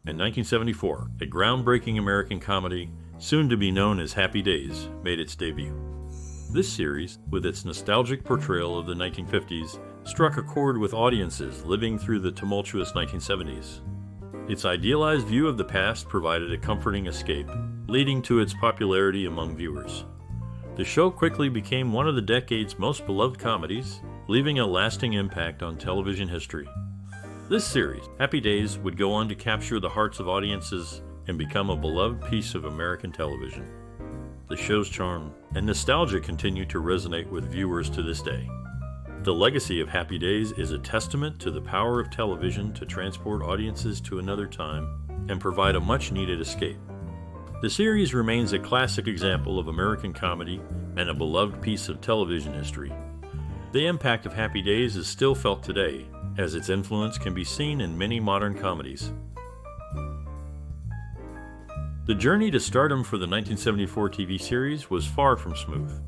In 1974, a groundbreaking American comedy, soon to be known as Happy Days, made its debut. This series, with its nostalgic portrayal of the 1950s, struck a chord with audiences living through the tumultuous 1970s. Its idealized view of the past provided a comforting escape, leading to its popularity among viewers. The show quickly became one of the decade's most beloved comedies, leaving a lasting impact on television history. This series, Happy Days, would go on to capture the hearts of audiences and become a beloved piece of American television. The show's charm and nostalgia continue to resonate with viewers to this day. The legacy of Happy Days is a testament to the power of television to transport audiences to another time and provide a much-needed escape. The series remains a classic example of American comedy and a beloved piece of television history. The impact of Happy Days is still felt today, as its influence can be seen in many modern comedies. The journey to stardom for the 1974 TV series was far from smooth.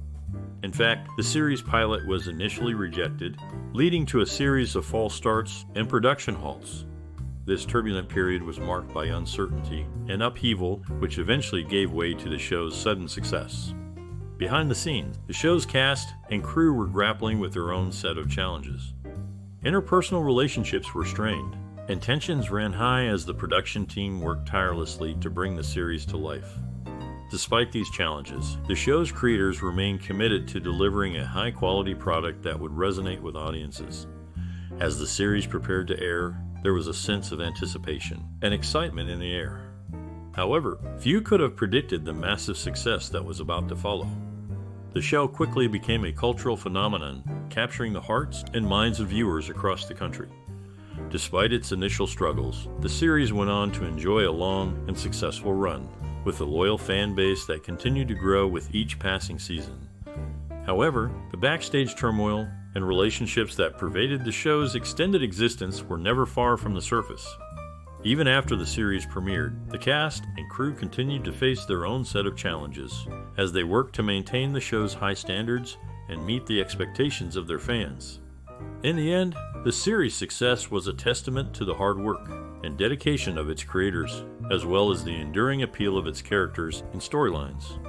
In fact, the series pilot was initially rejected, leading to a series of false starts and production halts. This turbulent period was marked by uncertainty and upheaval, which eventually gave way to the show's sudden success. Behind the scenes, the show's cast and crew were grappling with their own set of challenges. Interpersonal relationships were strained, and tensions ran high as the production team worked tirelessly to bring the series to life. Despite these challenges, the show's creators remained committed to delivering a high-quality product that would resonate with audiences. As the series prepared to air, there was a sense of anticipation and excitement in the air. However, few could have predicted the massive success that was about to follow. The show quickly became a cultural phenomenon, capturing the hearts and minds of viewers across the country. Despite its initial struggles, the series went on to enjoy a long and successful run, with a loyal fan base that continued to grow with each passing season. However, the backstage turmoil and relationships that pervaded the show's extended existence were never far from the surface. Even after the series premiered, the cast and crew continued to face their own set of challenges as they worked to maintain the show's high standards and meet the expectations of their fans. In the end, the series' success was a testament to the hard work and dedication of its creators, as well as the enduring appeal of its characters and storylines.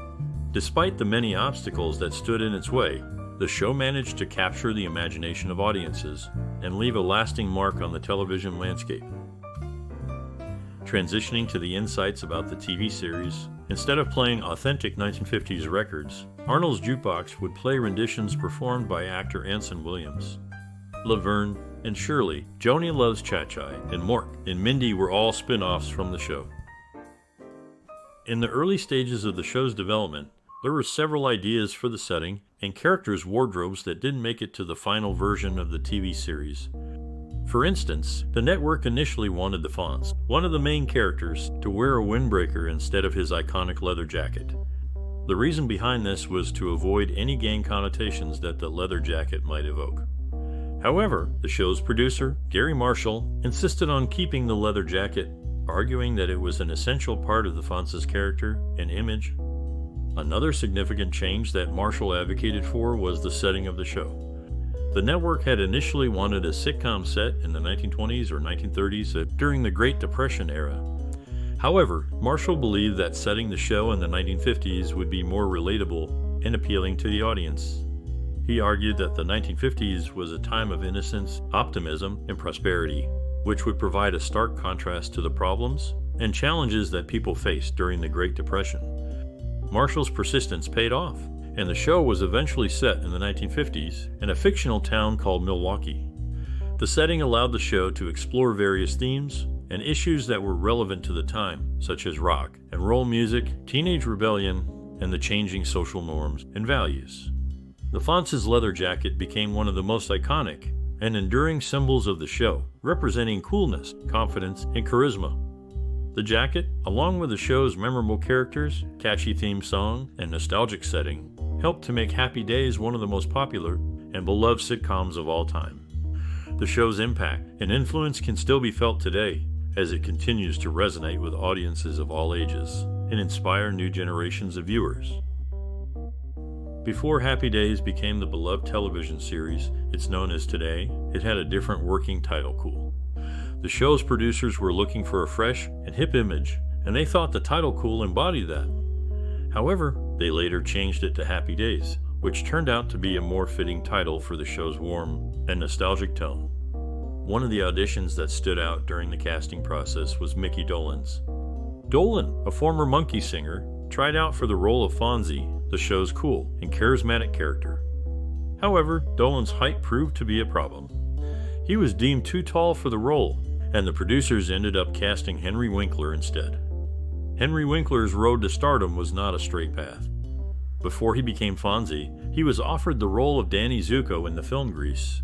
Despite the many obstacles that stood in its way, the show managed to capture the imagination of audiences and leave a lasting mark on the television landscape. Transitioning to the insights about the TV series, instead of playing authentic 1950s records, Arnold's Jukebox would play renditions performed by actor Anson Williams. Laverne and Shirley, Joni Loves Cha-Cha, and Mork and Mindy were all spin-offs from the show. In the early stages of the show's development, there were several ideas for the setting and characters' wardrobes that didn't make it to the final version of the TV series. For instance, the network initially wanted the Fonz, one of the main characters, to wear a windbreaker instead of his iconic leather jacket. The reason behind this was to avoid any gang connotations that the leather jacket might evoke. However, the show's producer, Gary Marshall, insisted on keeping the leather jacket, arguing that it was an essential part of the Fonz's character and image. Another significant change that Marshall advocated for was the setting of the show. The network had initially wanted a sitcom set in the 1920s or 1930s during the Great Depression era. However, Marshall believed that setting the show in the 1950s would be more relatable and appealing to the audience. He argued that the 1950s was a time of innocence, optimism, and prosperity, which would provide a stark contrast to the problems and challenges that people faced during the Great Depression. Marshall's persistence paid off, and the show was eventually set in the 1950s in a fictional town called Milwaukee. The setting allowed the show to explore various themes and issues that were relevant to the time, such as rock and roll music, teenage rebellion, and the changing social norms and values. The Fonz's leather jacket became one of the most iconic and enduring symbols of the show, representing coolness, confidence, and charisma. The jacket, along with the show's memorable characters, catchy theme song, and nostalgic setting, helped to make Happy Days one of the most popular and beloved sitcoms of all time. The show's impact and influence can still be felt today as it continues to resonate with audiences of all ages and inspire new generations of viewers. Before Happy Days became the beloved television series it's known as today, it had a different working title. The show's producers were looking for a fresh and hip image, and they thought the title cool embodied that. However, they later changed it to Happy Days, which turned out to be a more fitting title for the show's warm and nostalgic tone. One of the auditions that stood out during the casting process was Mickey Dolenz. Dolan, a former Monkey singer, tried out for the role of Fonzie, the show's cool and charismatic character. However, Dolan's height proved to be a problem. He was deemed too tall for the role, and the producers ended up casting Henry Winkler instead. Henry Winkler's road to stardom was not a straight path. Before he became Fonzie, he was offered the role of Danny Zuko in the film Grease,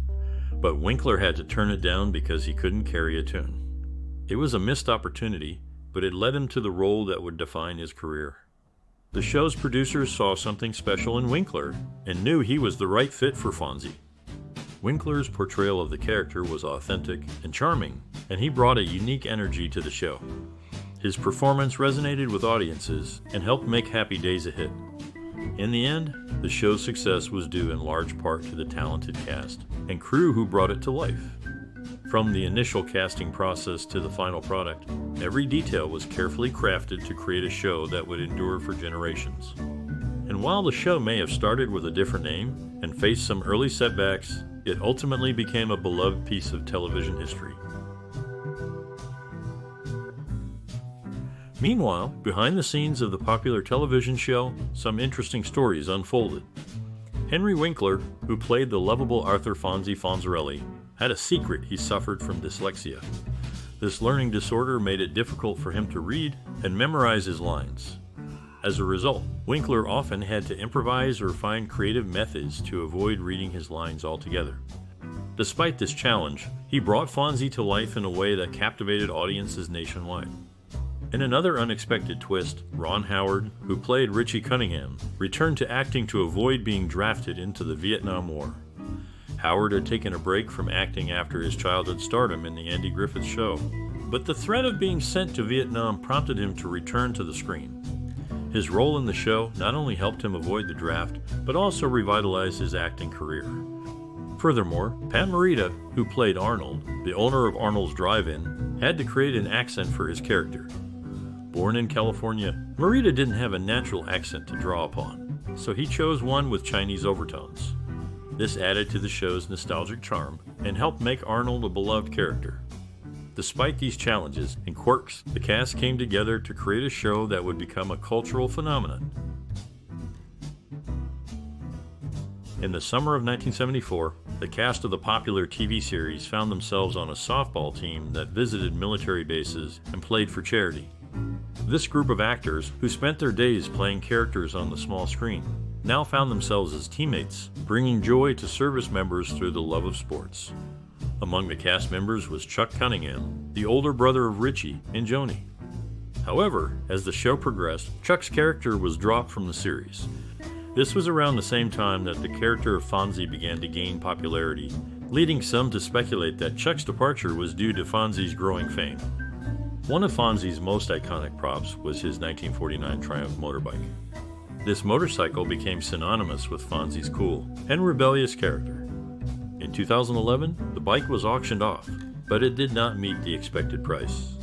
but Winkler had to turn it down because he couldn't carry a tune. It was a missed opportunity, but it led him to the role that would define his career. The show's producers saw something special in Winkler and knew he was the right fit for Fonzie. Winkler's portrayal of the character was authentic and charming, and he brought a unique energy to the show. His performance resonated with audiences and helped make Happy Days a hit. In the end, the show's success was due in large part to the talented cast and crew who brought it to life. From the initial casting process to the final product, every detail was carefully crafted to create a show that would endure for generations. And while the show may have started with a different name and faced some early setbacks, it ultimately became a beloved piece of television history. Meanwhile, behind the scenes of the popular television show, some interesting stories unfolded. Henry Winkler, who played the lovable Arthur Fonzie Fonzarelli, had a secret he suffered from dyslexia. This learning disorder made it difficult for him to read and memorize his lines. As a result, Winkler often had to improvise or find creative methods to avoid reading his lines altogether. Despite this challenge, he brought Fonzie to life in a way that captivated audiences nationwide. In another unexpected twist, Ron Howard, who played Richie Cunningham, returned to acting to avoid being drafted into the Vietnam War. Howard had taken a break from acting after his childhood stardom in the Andy Griffith Show, but the threat of being sent to Vietnam prompted him to return to the screen. His role in the show not only helped him avoid the draft, but also revitalized his acting career. Furthermore, Pat Morita, who played Arnold, the owner of Arnold's Drive-In, had to create an accent for his character. Born in California, Morita didn't have a natural accent to draw upon, so he chose one with Chinese overtones. This added to the show's nostalgic charm and helped make Arnold a beloved character. Despite these challenges and quirks, the cast came together to create a show that would become a cultural phenomenon. In the summer of 1974, the cast of the popular TV series found themselves on a softball team that visited military bases and played for charity. This group of actors, who spent their days playing characters on the small screen, now found themselves as teammates, bringing joy to service members through the love of sports. Among the cast members was Chuck Cunningham, the older brother of Richie and Joni. However, as the show progressed, Chuck's character was dropped from the series. This was around the same time that the character of Fonzie began to gain popularity, leading some to speculate that Chuck's departure was due to Fonzie's growing fame. One of Fonzie's most iconic props was his 1949 Triumph motorbike. This motorcycle became synonymous with Fonzie's cool and rebellious character. In 2011, the bike was auctioned off, but it did not meet the expected price.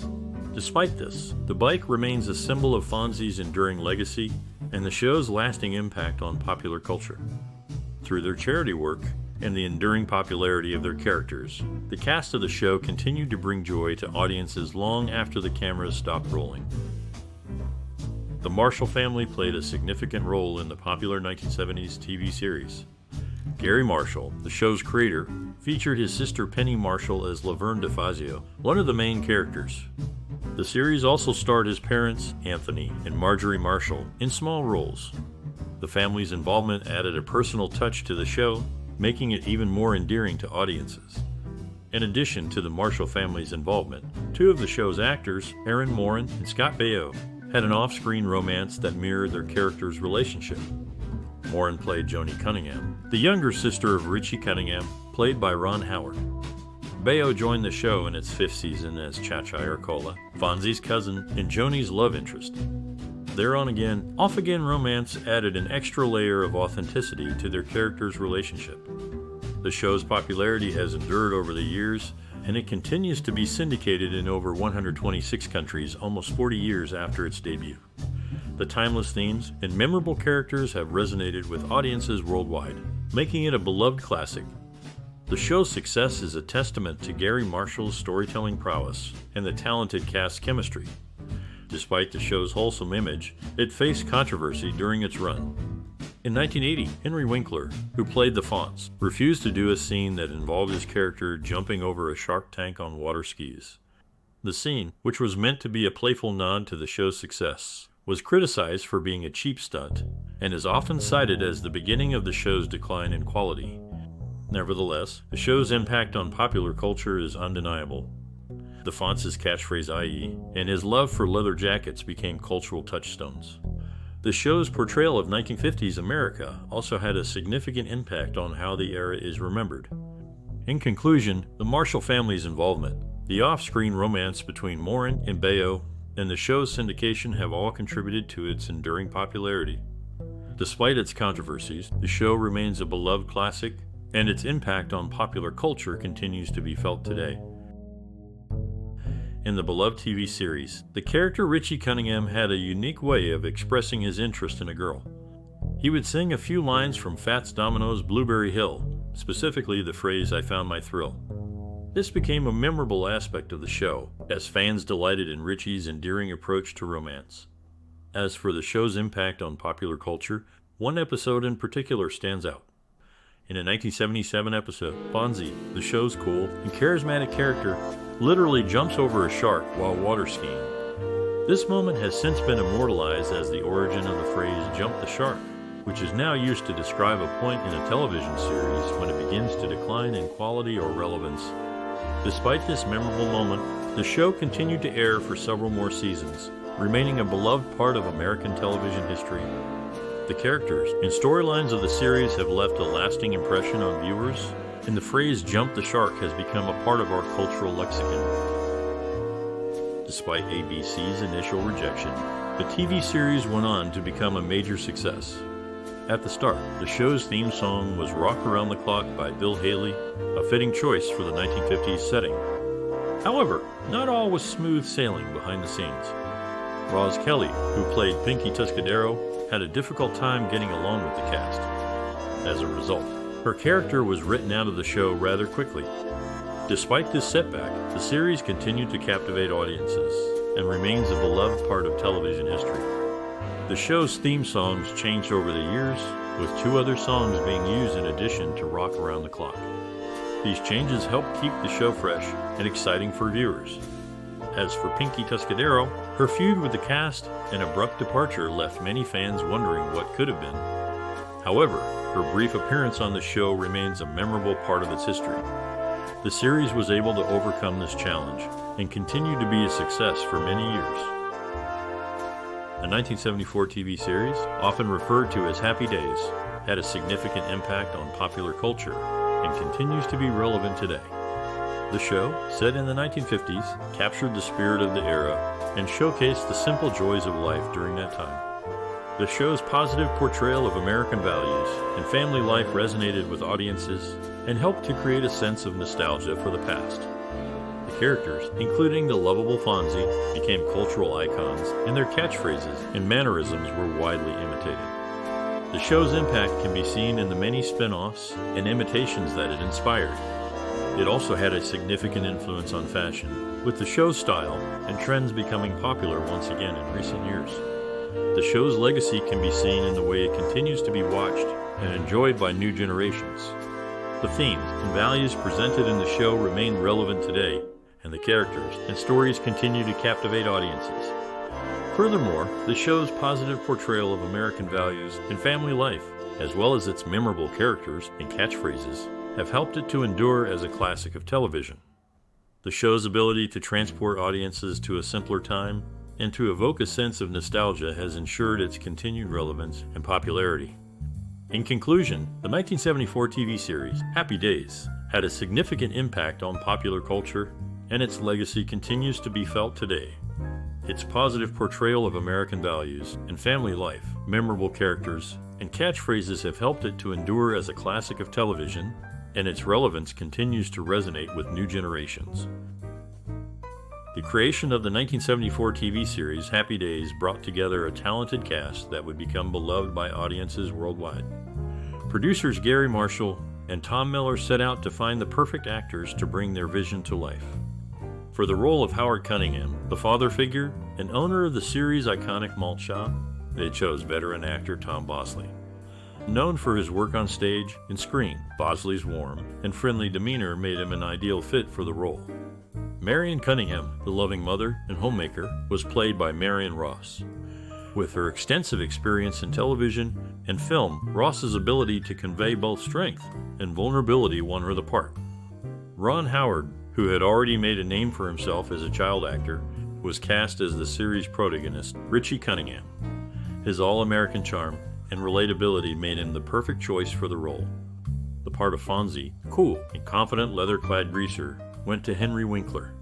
Despite this, the bike remains a symbol of Fonzie's enduring legacy and the show's lasting impact on popular culture. Through their charity work and the enduring popularity of their characters, the cast of the show continued to bring joy to audiences long after the cameras stopped rolling. The Marshall family played a significant role in the popular 1970s TV series. Gary Marshall, the show's creator, featured his sister Penny Marshall as Laverne DeFazio, one of the main characters. The series also starred his parents, Anthony and Marjorie Marshall, in small roles. The family's involvement added a personal touch to the show, making it even more endearing to audiences. In addition to the Marshall family's involvement, two of the show's actors, Aaron Morin and Scott Baio, had an off-screen romance that mirrored their characters' relationship. Morin played Joni Cunningham, the younger sister of Richie Cunningham, played by Ron Howard. Baio joined the show in its fifth season as Cha-Cha Arcola, Fonzie's cousin and Joni's love interest. Their on-again, off-again romance added an extra layer of authenticity to their characters' relationship. The show's popularity has endured over the years, and it continues to be syndicated in over 126 countries almost 40 years after its debut. The timeless themes and memorable characters have resonated with audiences worldwide, making it a beloved classic. The show's success is a testament to Gary Marshall's storytelling prowess and the talented cast chemistry. Despite the show's wholesome image, it faced controversy during its run. In 1980, Henry Winkler, who played the Fonz, refused to do a scene that involved his character jumping over a shark tank on water skis. The scene, which was meant to be a playful nod to the show's success, was criticized for being a cheap stunt, and is often cited as the beginning of the show's decline in quality. Nevertheless, the show's impact on popular culture is undeniable. The Fonz's catchphrase "ie" and his love for leather jackets became cultural touchstones. The show's portrayal of 1950s America also had a significant impact on how the era is remembered. In conclusion, the Marshall family's involvement, the off-screen romance between Morin and Baio, and the show's syndication have all contributed to its enduring popularity. Despite its controversies, the show remains a beloved classic, and its impact on popular culture continues to be felt today. In the beloved TV series, the character Richie Cunningham had a unique way of expressing his interest in a girl. He would sing a few lines from Fats Domino's Blueberry Hill, specifically the phrase "I found my thrill." This became a memorable aspect of the show, as fans delighted in Richie's endearing approach to romance. As for the show's impact on popular culture, one episode in particular stands out. In a 1977 episode, Fonzie, the show's cool and charismatic character, literally jumps over a shark while water skiing. This moment has since been immortalized as the origin of the phrase "jump the shark," which is now used to describe a point in a television series when it begins to decline in quality or relevance. Despite this memorable moment, the show continued to air for several more seasons, remaining a beloved part of American television history. The characters and storylines of the series have left a lasting impression on viewers, and the phrase "jump the shark" has become a part of our cultural lexicon. Despite ABC's initial rejection, the TV series went on to become a major success. At the start, the show's theme song was "Rock Around the Clock" by Bill Haley, a fitting choice for the 1950s setting. However, not all was smooth sailing behind the scenes. Roz Kelly, who played Pinky Tuscadero, had a difficult time getting along with the cast. As a result, her character was written out of the show rather quickly. Despite this setback, the series continued to captivate audiences and remains a beloved part of television history. The show's theme songs changed over the years, with 2 other songs being used in addition to "Rock Around the Clock." These changes helped keep the show fresh and exciting for viewers. As for Pinky Tuscadero, her feud with the cast and abrupt departure left many fans wondering what could have been. However, her brief appearance on the show remains a memorable part of its history. The series was able to overcome this challenge and continued to be a success for many years. The 1974 TV series, often referred to as Happy Days, had a significant impact on popular culture and continues to be relevant today. The show, set in the 1950s, captured the spirit of the era and showcased the simple joys of life during that time. The show's positive portrayal of American values and family life resonated with audiences and helped to create a sense of nostalgia for the past. The characters, including the lovable Fonzie, became cultural icons, and their catchphrases and mannerisms were widely imitated. The show's impact can be seen in the many spin-offs and imitations that it inspired. It also had a significant influence on fashion, with the show's style and trends becoming popular once again in recent years. The show's legacy can be seen in the way it continues to be watched and enjoyed by new generations. The themes and values presented in the show remain relevant today, and the characters and stories continue to captivate audiences. Furthermore, the show's positive portrayal of American values and family life, as well as its memorable characters and catchphrases, have helped it to endure as a classic of television. The show's ability to transport audiences to a simpler time and to evoke a sense of nostalgia has ensured its continued relevance and popularity. In conclusion, the 1974 TV series, Happy Days, had a significant impact on popular culture, and its legacy continues to be felt today. Its positive portrayal of American values and family life, memorable characters, and catchphrases have helped it to endure as a classic of television and its relevance continues to resonate with new generations. The creation of the 1974 TV series Happy Days brought together a talented cast that would become beloved by audiences worldwide. Producers Gary Marshall and Tom Miller set out to find the perfect actors to bring their vision to life. For the role of Howard Cunningham, the father figure and owner of the series' iconic malt shop, they chose veteran actor Tom Bosley. Known for his work on stage and screen, Bosley's warm and friendly demeanor made him an ideal fit for the role. Marion Cunningham, the loving mother and homemaker, was played by Marion Ross. With her extensive experience in television and film, Ross's ability to convey both strength and vulnerability won her the part. Ron Howard, who had already made a name for himself as a child actor, was cast as the series protagonist, Richie Cunningham. His all-American charm and relatability made him the perfect choice for the role. The part of Fonzie, cool and confident leather-clad greaser, went to Henry Winkler.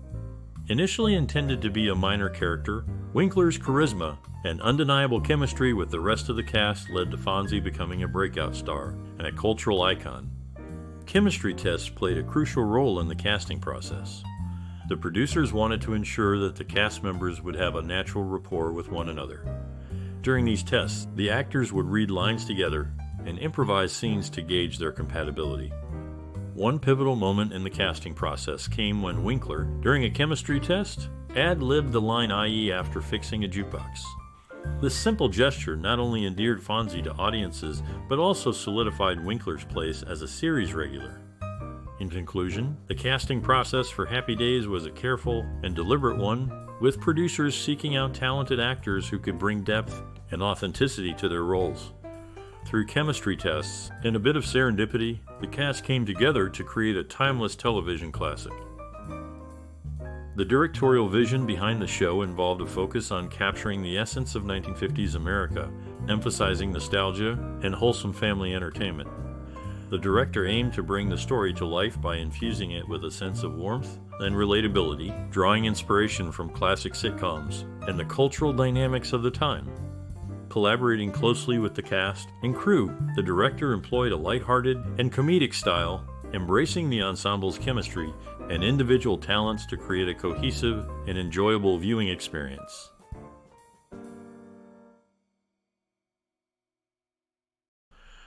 Initially intended to be a minor character, Winkler's charisma and undeniable chemistry with the rest of the cast led to Fonzie becoming a breakout star and a cultural icon. Chemistry tests played a crucial role in the casting process. The producers wanted to ensure that the cast members would have a natural rapport with one another. During these tests, the actors would read lines together and improvise scenes to gauge their compatibility. One pivotal moment in the casting process came when Winkler, during a chemistry test, ad-libbed the line "IE" after fixing a jukebox. This simple gesture not only endeared Fonzie to audiences, but also solidified Winkler's place as a series regular. In conclusion, the casting process for Happy Days was a careful and deliberate one, with producers seeking out talented actors who could bring depth and authenticity to their roles. Through chemistry tests and a bit of serendipity, the cast came together to create a timeless television classic. The directorial vision behind the show involved a focus on capturing the essence of 1950s America, emphasizing nostalgia and wholesome family entertainment. The director aimed to bring the story to life by infusing it with a sense of warmth and relatability, drawing inspiration from classic sitcoms and the cultural dynamics of the time. Collaborating closely with the cast and crew, the director employed a lighthearted and comedic style, embracing the ensemble's chemistry and individual talents to create a cohesive and enjoyable viewing experience.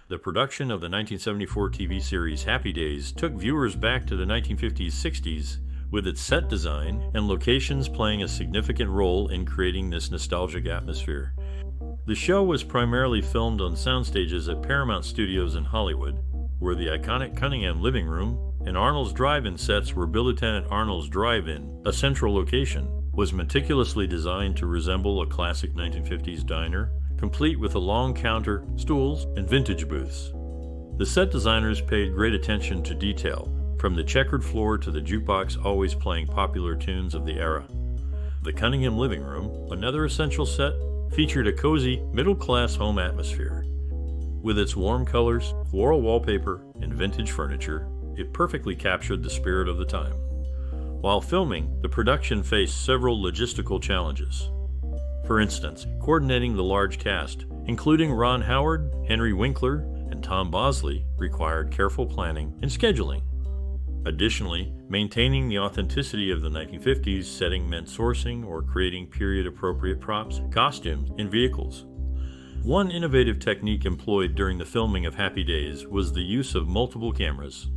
The production of the 1974 TV series Happy Days took viewers back to the 1950s-60s, with its set design and locations playing a significant role in creating this nostalgic atmosphere. The show was primarily filmed on soundstages at Paramount Studios in Hollywood, where the iconic Cunningham living room and Arnold's Drive-In sets where Bill Lieutenant Arnold's Drive-In, a central location, was meticulously designed to resemble a classic 1950s diner, complete with a long counter, stools, and vintage booths. The set designers paid great attention to detail, from the checkered floor to the jukebox always playing popular tunes of the era. The Cunningham living room, another essential set, featured a cozy, middle-class home atmosphere. With its warm colors, floral wallpaper, and vintage furniture, it perfectly captured the spirit of the time. While filming, the production faced several logistical challenges. For instance, coordinating the large cast, including Ron Howard, Henry Winkler, and Tom Bosley, required careful planning and scheduling. Additionally, maintaining the authenticity of the 1950s setting meant sourcing or creating period-appropriate props, costumes, and vehicles. One innovative technique employed during the filming of Happy Days was the use of multiple cameras.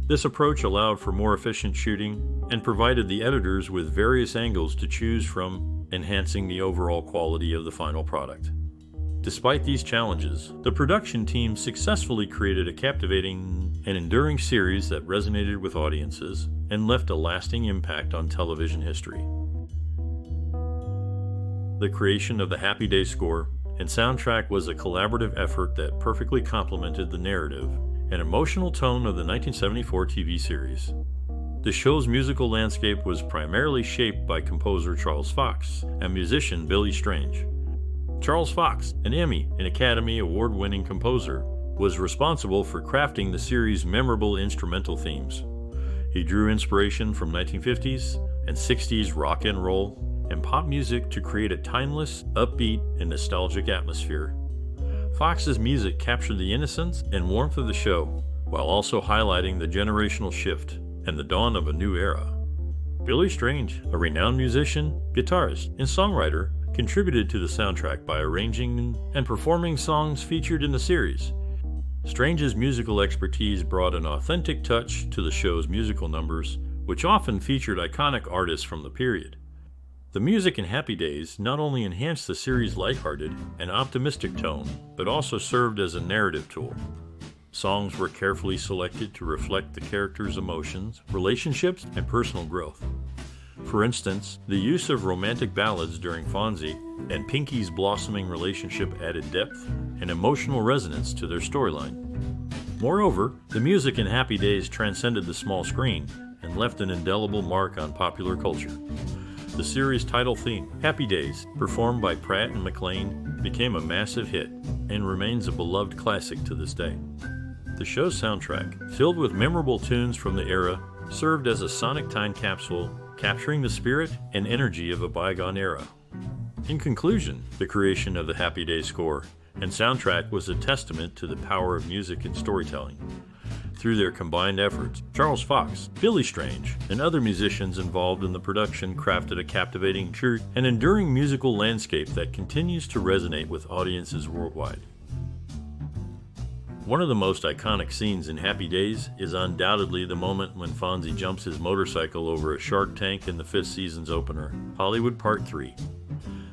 This approach allowed for more efficient shooting and provided the editors with various angles to choose from, enhancing the overall quality of the final product. Despite these challenges, the production team successfully created a captivating and enduring series that resonated with audiences and left a lasting impact on television history. The creation of the Happy Days score and soundtrack was a collaborative effort that perfectly complemented the narrative and emotional tone of the 1974 TV series. The show's musical landscape was primarily shaped by composer Charles Fox and musician Billy Strange. Charles Fox, an Emmy and Academy Award-winning composer, was responsible for crafting the series' memorable instrumental themes. He drew inspiration from 1950s and 60s rock and roll and pop music to create a timeless, upbeat, and nostalgic atmosphere. Fox's music captured the innocence and warmth of the show, while also highlighting the generational shift and the dawn of a new era. Billy Strange, a renowned musician, guitarist, and songwriter, contributed to the soundtrack by arranging and performing songs featured in the series. Strange's musical expertise brought an authentic touch to the show's musical numbers, which often featured iconic artists from the period. The music in Happy Days not only enhanced the series' lighthearted and optimistic tone, but also served as a narrative tool. Songs were carefully selected to reflect the characters' emotions, relationships, and personal growth. For instance, the use of romantic ballads during Fonzie and Pinky's blossoming relationship added depth and emotional resonance to their storyline. Moreover, the music in Happy Days transcended the small screen and left an indelible mark on popular culture. The series' title theme, Happy Days, performed by Pratt and McLean, became a massive hit and remains a beloved classic to this day. The show's soundtrack, filled with memorable tunes from the era, served as a sonic time capsule, capturing the spirit and energy of a bygone era. In conclusion, the creation of the Happy Days score and soundtrack was a testament to the power of music and storytelling. Through their combined efforts, Charles Fox, Billy Strange, and other musicians involved in the production crafted a captivating, true, and enduring musical landscape that continues to resonate with audiences worldwide. One of the most iconic scenes in Happy Days is undoubtedly the moment when Fonzie jumps his motorcycle over a shark tank in the 5th season's opener, Hollywood Part 3.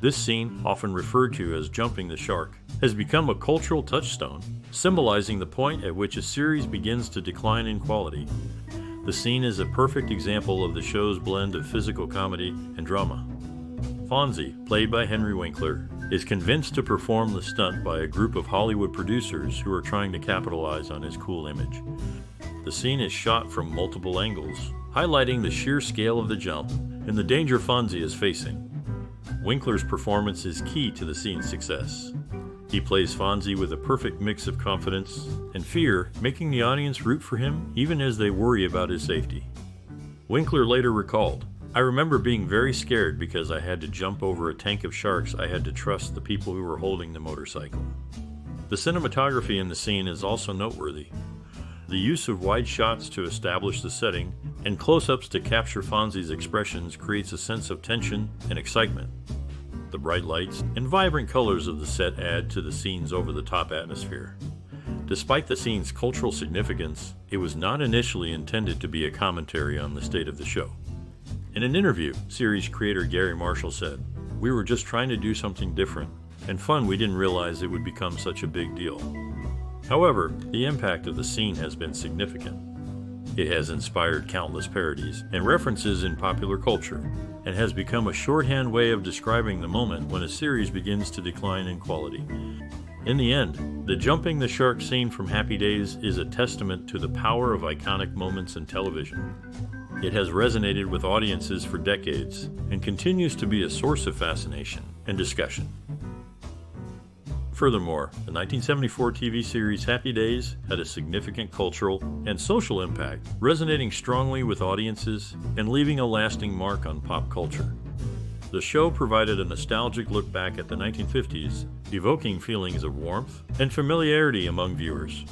This scene, often referred to as jumping the shark, has become a cultural touchstone, symbolizing the point at which a series begins to decline in quality. The scene is a perfect example of the show's blend of physical comedy and drama. Fonzie, played by Henry Winkler, is convinced to perform the stunt by a group of Hollywood producers who are trying to capitalize on his cool image. The scene is shot from multiple angles, highlighting the sheer scale of the jump and the danger Fonzie is facing. Winkler's performance is key to the scene's success. He plays Fonzie with a perfect mix of confidence and fear, making the audience root for him even as they worry about his safety. Winkler later recalled, "I remember being very scared because I had to jump over a tank of sharks. I had to trust the people who were holding the motorcycle." The cinematography in the scene is also noteworthy. The use of wide shots to establish the setting and close-ups to capture Fonzie's expressions creates a sense of tension and excitement. The bright lights and vibrant colors of the set add to the scene's over-the-top atmosphere. Despite the scene's cultural significance, it was not initially intended to be a commentary on the state of the show. In an interview, series creator Gary Marshall said, "We were just trying to do something different and fun. We didn't realize it would become such a big deal." However, the impact of the scene has been significant. It has inspired countless parodies and references in popular culture, and has become a shorthand way of describing the moment when a series begins to decline in quality. In the end, the jumping the shark scene from Happy Days is a testament to the power of iconic moments in television. It has resonated with audiences for decades and continues to be a source of fascination and discussion. Furthermore, the 1974 TV series Happy Days had a significant cultural and social impact, resonating strongly with audiences and leaving a lasting mark on pop culture. The show provided a nostalgic look back at the 1950s, evoking feelings of warmth and familiarity among viewers.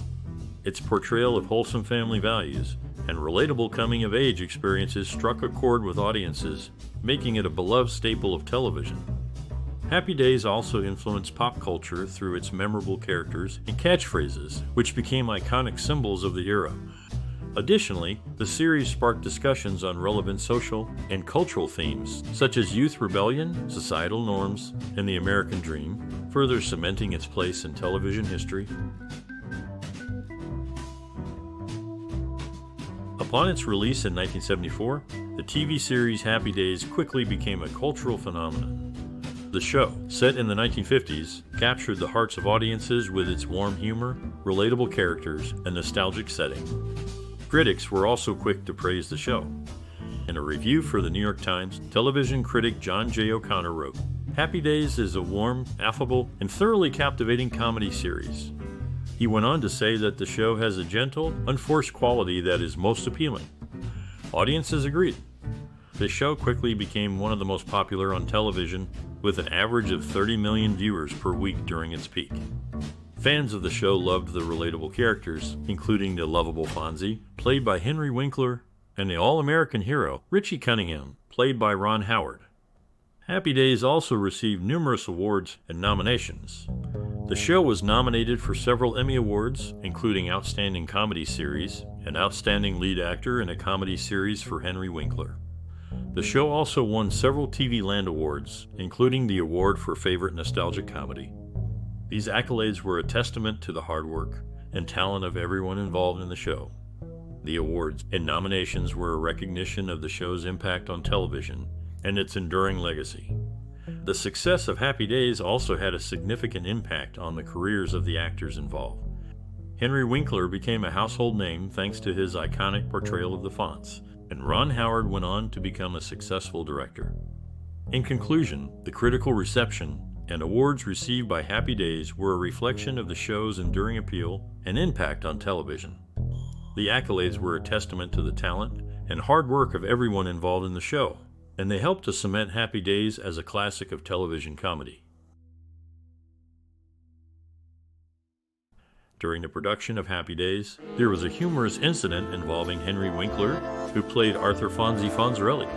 Its portrayal of wholesome family values and relatable coming-of-age experiences struck a chord with audiences, making it a beloved staple of television. Happy Days also influenced pop culture through its memorable characters and catchphrases, which became iconic symbols of the era. Additionally, the series sparked discussions on relevant social and cultural themes, such as youth rebellion, societal norms, and the American dream, further cementing its place in television history. Upon its release in 1974, the TV series Happy Days quickly became a cultural phenomenon. The show, set in the 1950s, captured the hearts of audiences with its warm humor, relatable characters, and nostalgic setting. Critics were also quick to praise the show. In a review for the New York Times, television critic John J. O'Connor wrote, "Happy Days is a warm, affable, and thoroughly captivating comedy series." He went on to say that the show has a gentle, unforced quality that is most appealing. Audiences agreed. The show quickly became one of the most popular on television, with an average of 30 million viewers per week during its peak. Fans of the show loved the relatable characters, including the lovable Fonzie, played by Henry Winkler, and the all-American hero, Richie Cunningham, played by Ron Howard. Happy Days also received numerous awards and nominations. The show was nominated for several Emmy Awards, including Outstanding Comedy Series and Outstanding Lead Actor in a Comedy Series for Henry Winkler. The show also won several TV Land Awards, including the award for Favorite Nostalgic Comedy. These accolades were a testament to the hard work and talent of everyone involved in the show. The awards and nominations were a recognition of the show's impact on television and its enduring legacy. The success of Happy Days also had a significant impact on the careers of the actors involved. Henry Winkler became a household name thanks to his iconic portrayal of the Fonz, and Ron Howard went on to become a successful director. In conclusion, the critical reception and awards received by Happy Days were a reflection of the show's enduring appeal and impact on television. The accolades were a testament to the talent and hard work of everyone involved in the show, and they helped to cement Happy Days as a classic of television comedy. During the production of Happy Days, there was a humorous incident involving Henry Winkler, who played Arthur Fonzie Fonzarelli.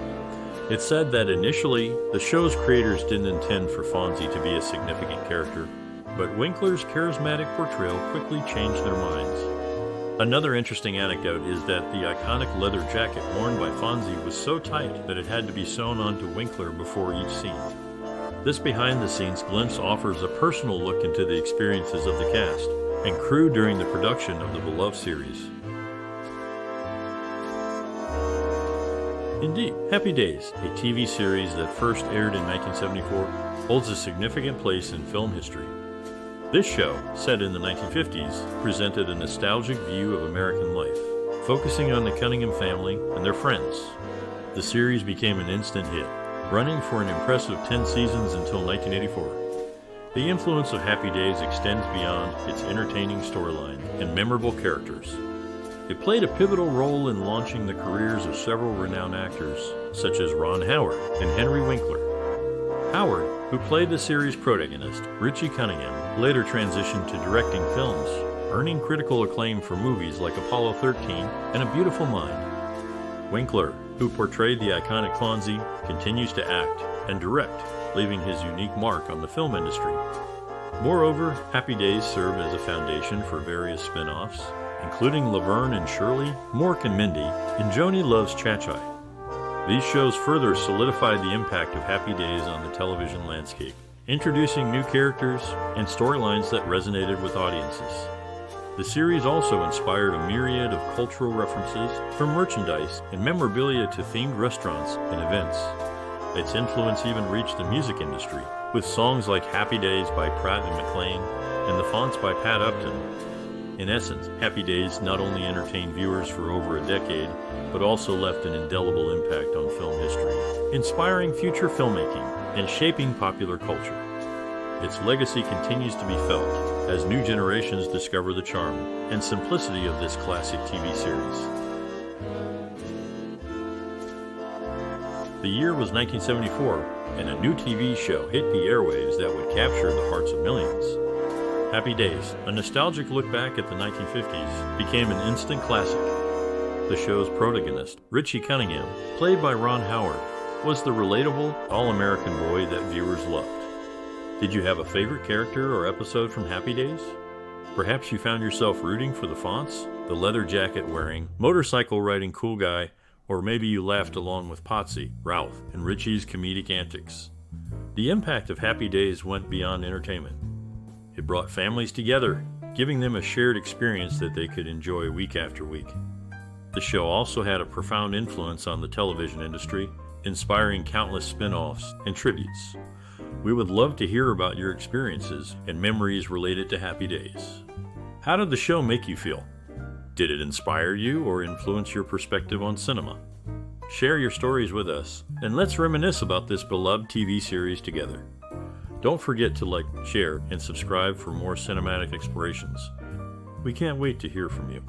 It's said that initially, the show's creators didn't intend for Fonzie to be a significant character, but Winkler's charismatic portrayal quickly changed their minds. Another interesting anecdote is that the iconic leather jacket worn by Fonzie was so tight that it had to be sewn onto Winkler before each scene. This behind-the-scenes glimpse offers a personal look into the experiences of the cast and crew during the production of the beloved series. Indeed, Happy Days, a TV series that first aired in 1974, holds a significant place in film history. This show, set in the 1950s, presented a nostalgic view of American life, focusing on the Cunningham family and their friends. The series became an instant hit, running for an impressive 10 seasons until 1984. The influence of Happy Days extends beyond its entertaining storyline and memorable characters. It played a pivotal role in launching the careers of several renowned actors, such as Ron Howard and Henry Winkler. Howard, who played the series' protagonist, Richie Cunningham, later transitioned to directing films, earning critical acclaim for movies like Apollo 13 and A Beautiful Mind. Winkler, who portrayed the iconic Fonzie, continues to act and direct, leaving his unique mark on the film industry. Moreover, Happy Days served as a foundation for various spin-offs, including Laverne and Shirley, Mork and Mindy, and Joni Loves Cha-Cha. These shows further solidified the impact of Happy Days on the television landscape, introducing new characters and storylines that resonated with audiences. The series also inspired a myriad of cultural references, from merchandise and memorabilia to themed restaurants and events. Its influence even reached the music industry, with songs like Happy Days by Pratt and McLean and The Fonts by Pat Upton. In essence, Happy Days not only entertained viewers for over a decade, but also left an indelible impact on film history, inspiring future filmmaking and shaping popular culture. Its legacy continues to be felt as new generations discover the charm and simplicity of this classic TV series. The year was 1974, and a new TV show hit the airwaves that would capture the hearts of millions. Happy Days, a nostalgic look back at the 1950s, became an instant classic. The show's protagonist, Richie Cunningham, played by Ron Howard, was the relatable, all-American boy that viewers loved. Did you have a favorite character or episode from Happy Days? Perhaps you found yourself rooting for the Fonts, the leather jacket-wearing, motorcycle-riding cool guy, or maybe you laughed along with Potsy, Ralph, and Richie's comedic antics. The impact of Happy Days went beyond entertainment. It brought families together, giving them a shared experience that they could enjoy week after week. The show also had a profound influence on the television industry, inspiring countless spin-offs and tributes. We would love to hear about your experiences and memories related to Happy Days. How did the show make you feel? Did it inspire you or influence your perspective on cinema? Share your stories with us, and let's reminisce about this beloved TV series together. Don't forget to like, share, and subscribe for more cinematic explorations. We can't wait to hear from you.